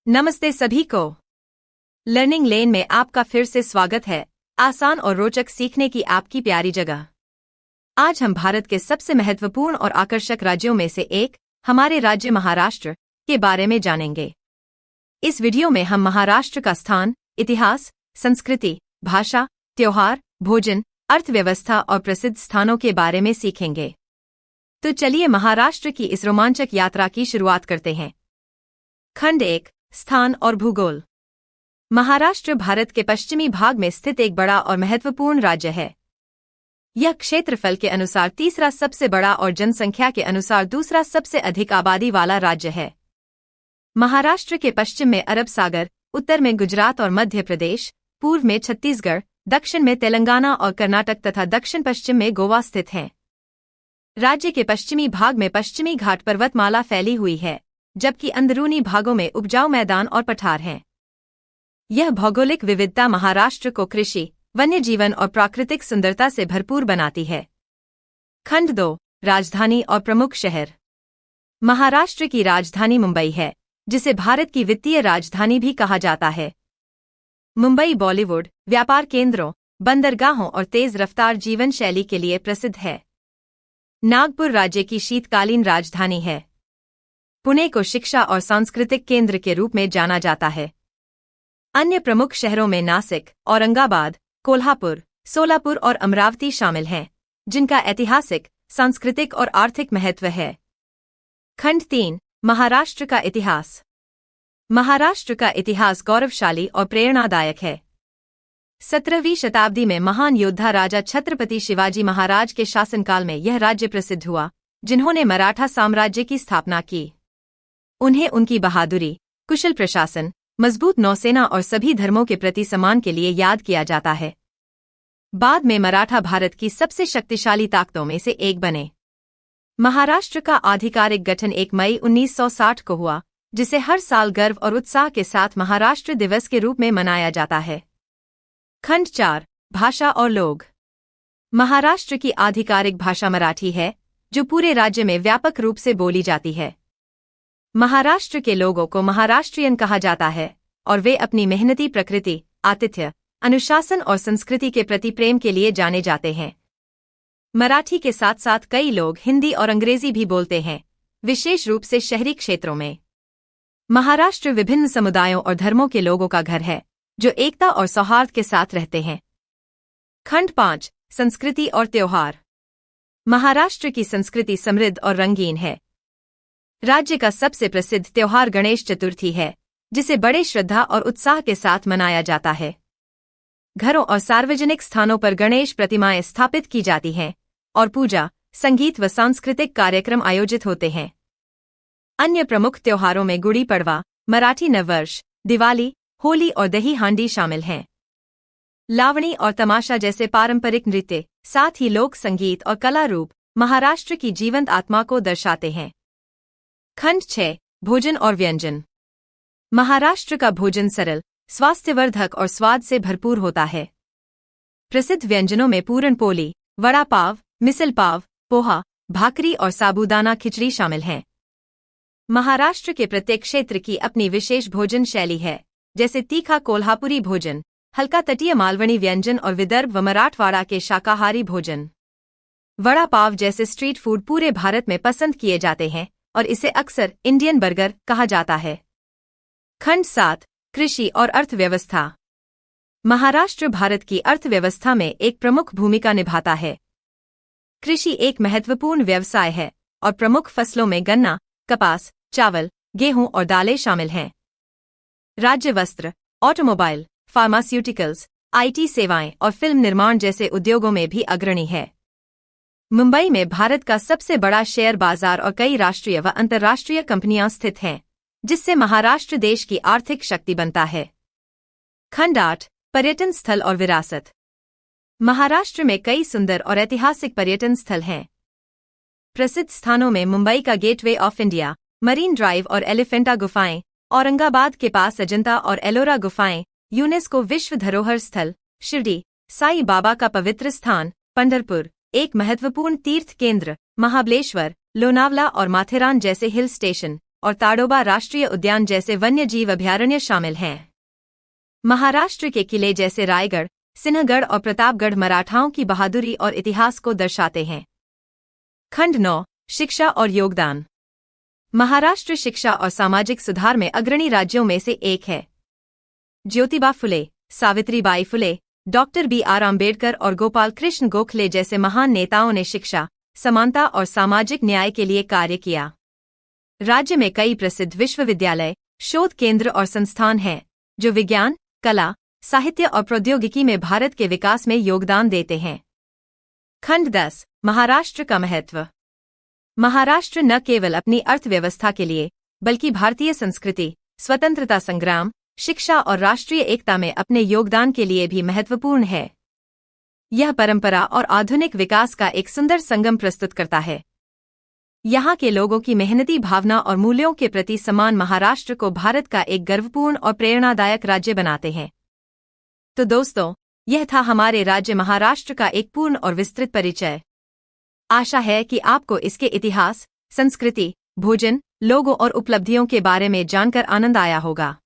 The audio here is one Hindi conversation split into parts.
नमस्ते सभी को। लर्निंग लेन में आपका फिर से स्वागत है, आसान और रोचक सीखने की आपकी प्यारी जगह। आज हम भारत के सबसे महत्वपूर्ण और आकर्षक राज्यों में से एक, हमारे राज्य महाराष्ट्र के बारे में जानेंगे। इस वीडियो में हम महाराष्ट्र का स्थान, इतिहास, संस्कृति, भाषा, त्योहार, भोजन, अर्थव्यवस्था और प्रसिद्ध स्थानों के बारे में सीखेंगे। तो चलिए महाराष्ट्र की इस रोमांचक यात्रा की शुरुआत करते हैं। खंड 1, स्थान और भूगोल। महाराष्ट्र भारत के पश्चिमी भाग में स्थित एक बड़ा और महत्वपूर्ण राज्य है। यह क्षेत्रफल के अनुसार तीसरा सबसे बड़ा और जनसंख्या के अनुसार दूसरा सबसे अधिक आबादी वाला राज्य है। महाराष्ट्र के पश्चिम में अरब सागर, उत्तर में गुजरात और मध्य प्रदेश, पूर्व में छत्तीसगढ़, दक्षिण में तेलंगाना और कर्नाटक तथा दक्षिण पश्चिम में गोवा स्थित हैं। राज्य के पश्चिमी भाग में पश्चिमी घाट पर्वतमाला फैली हुई है, जबकि अंदरूनी भागों में उपजाऊ मैदान और पठार हैं। यह भौगोलिक विविधता महाराष्ट्र को कृषि, वन्य जीवन और प्राकृतिक सुंदरता से भरपूर बनाती है। खंड 2, राजधानी और प्रमुख शहर। महाराष्ट्र की राजधानी मुंबई है, जिसे भारत की वित्तीय राजधानी भी कहा जाता है। मुंबई बॉलीवुड, व्यापार केंद्रों, बंदरगाहों और तेज रफ्तार जीवन शैली के लिए प्रसिद्ध है। नागपुर राज्य की शीतकालीन राजधानी है। पुणे को शिक्षा और सांस्कृतिक केंद्र के रूप में जाना जाता है। अन्य प्रमुख शहरों में नासिक, औरंगाबाद, कोल्हापुर, सोलापुर और अमरावती शामिल हैं, जिनका ऐतिहासिक, सांस्कृतिक और आर्थिक महत्व है। खंड 3, महाराष्ट्र का इतिहास। महाराष्ट्र का इतिहास गौरवशाली और प्रेरणादायक है। 17वीं शताब्दी में महान योद्धा राजा छत्रपति शिवाजी महाराज के शासनकाल में यह राज्य प्रसिद्ध हुआ, जिन्होंने मराठा साम्राज्य की स्थापना की। उन्हें उनकी बहादुरी, कुशल प्रशासन, मजबूत नौसेना और सभी धर्मों के प्रति सम्मान के लिए याद किया जाता है। बाद में मराठा भारत की सबसे शक्तिशाली ताकतों में से एक बने। महाराष्ट्र का आधिकारिक गठन 1 मई 1960 को हुआ, जिसे हर साल गर्व और उत्साह के साथ महाराष्ट्र दिवस के रूप में मनाया जाता है। खंड 4, भाषा और लोग। महाराष्ट्र की आधिकारिक भाषा मराठी है, जो पूरे राज्य में व्यापक रूप से बोली जाती है। महाराष्ट्र के लोगों को महाराष्ट्रियन कहा जाता है और वे अपनी मेहनती प्रकृति, आतिथ्य, अनुशासन और संस्कृति के प्रति प्रेम के लिए जाने जाते हैं। मराठी के साथ साथ कई लोग हिंदी और अंग्रेजी भी बोलते हैं, विशेष रूप से शहरी क्षेत्रों में। महाराष्ट्र विभिन्न समुदायों और धर्मों के लोगों का घर है, जो एकता और सौहार्द के साथ रहते हैं। खंड 5, संस्कृति और त्योहार। महाराष्ट्र की संस्कृति समृद्ध और रंगीन है। राज्य का सबसे प्रसिद्ध त्योहार गणेश चतुर्थी है, जिसे बड़े श्रद्धा और उत्साह के साथ मनाया जाता है। घरों और सार्वजनिक स्थानों पर गणेश प्रतिमाएं स्थापित की जाती हैं और पूजा, संगीत व सांस्कृतिक कार्यक्रम आयोजित होते हैं। अन्य प्रमुख त्योहारों में गुड़ी पड़वा, मराठी नववर्ष, दिवाली, होली और दही हांडी शामिल हैं। लावणी और तमाशा जैसे पारंपरिक नृत्य, साथ ही लोक संगीत और कला रूप महाराष्ट्र की जीवंत आत्मा को दर्शाते हैं। खंड 6, भोजन और व्यंजन। महाराष्ट्र का भोजन सरल, स्वास्थ्यवर्धक और स्वाद से भरपूर होता है। प्रसिद्ध व्यंजनों में पूरन पोली, वड़ा पाव, मिसल पाव, पोहा, भाकरी और साबूदाना खिचड़ी शामिल हैं। महाराष्ट्र के प्रत्येक क्षेत्र की अपनी विशेष भोजन शैली है, जैसे तीखा कोल्हापुरी भोजन, हल्का तटीय मालवणी व्यंजन और विदर्भ व मराठवाड़ा के शाकाहारी भोजन। वड़ा पाव जैसे स्ट्रीट फूड पूरे भारत में पसंद किए जाते हैं और इसे अक्सर इंडियन बर्गर कहा जाता है। खंड 7, कृषि और अर्थव्यवस्था। महाराष्ट्र भारत की अर्थव्यवस्था में एक प्रमुख भूमिका निभाता है। कृषि एक महत्वपूर्ण व्यवसाय है और प्रमुख फसलों में गन्ना, कपास, चावल, गेहूं और दालें शामिल हैं। राज्य वस्त्र, ऑटोमोबाइल, फार्मास्यूटिकल्स, आईटी सेवाएं और फिल्म निर्माण जैसे उद्योगों में भी अग्रणी है। मुंबई में भारत का सबसे बड़ा शेयर बाजार और कई राष्ट्रीय व अंतर्राष्ट्रीय कंपनियां स्थित हैं, जिससे महाराष्ट्र देश की आर्थिक शक्ति बनता है। खंड 8, पर्यटन स्थल और विरासत। महाराष्ट्र में कई सुंदर और ऐतिहासिक पर्यटन स्थल हैं। प्रसिद्ध स्थानों में मुंबई का gateway of India, marine drive और एलिफेंटा गुफाएं, औरंगाबाद के पास अजंता और एलोरा गुफाएं, यूनेस्को विश्व धरोहर स्थल, शिरडी, साईं बाबा का पवित्र स्थान, पंढरपुर, एक महत्वपूर्ण तीर्थ केंद्र, महाबलेश्वर, लोनावला और माथेरान जैसे हिल स्टेशन, और ताडोबा राष्ट्रीय उद्यान जैसे वन्यजीव अभयारण्य शामिल हैं। महाराष्ट्र के किले जैसे रायगढ़, सिंहगढ़ और प्रतापगढ़ मराठाओं की बहादुरी और इतिहास को दर्शाते हैं। खंड 9, शिक्षा और योगदान। महाराष्ट्र शिक्षा और सामाजिक सुधार में अग्रणी राज्यों में से एक है। Jyotiba Phule, Savitribai Phule, doctor B R. आम्बेडकर और गोपाल कृष्ण गोखले जैसे महान नेताओं ने शिक्षा, समानता और सामाजिक न्याय के लिए कार्य किया। राज्य में कई प्रसिद्ध विश्वविद्यालय, शोध केंद्र और संस्थान हैं, जो विज्ञान, कला, साहित्य और प्रौद्योगिकी में भारत के विकास में योगदान देते हैं। खंड 10, महाराष्ट्र का महत्व। महाराष्ट्र न केवल अपनी अर्थव्यवस्था के लिए, बल्कि भारतीय संस्कृति, स्वतंत्रता संग्राम, शिक्षा और राष्ट्रीय एकता में अपने योगदान के लिए भी महत्वपूर्ण है। यह परंपरा और आधुनिक विकास का एक सुंदर संगम प्रस्तुत करता है। यहाँ के लोगों की मेहनती भावना और मूल्यों के प्रति सम्मान महाराष्ट्र को भारत का एक गर्वपूर्ण और प्रेरणादायक राज्य बनाते हैं। तो दोस्तों, यह था हमारे राज्य महाराष्ट्र का एक पूर्ण और विस्तृत परिचय। आशा है कि आपको इसके इतिहास, संस्कृति, भोजन, लोगों और उपलब्धियों के बारे में जानकर आनंद आया होगा।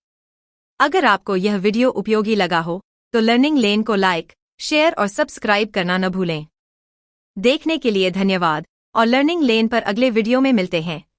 अगर आपको यह वीडियो उपयोगी लगा हो, तो लर्निंग लेन को लाइक, शेयर और सब्सक्राइब करना न भूलें। देखने के लिए धन्यवाद और लर्निंग लेन पर अगले वीडियो में मिलते हैं।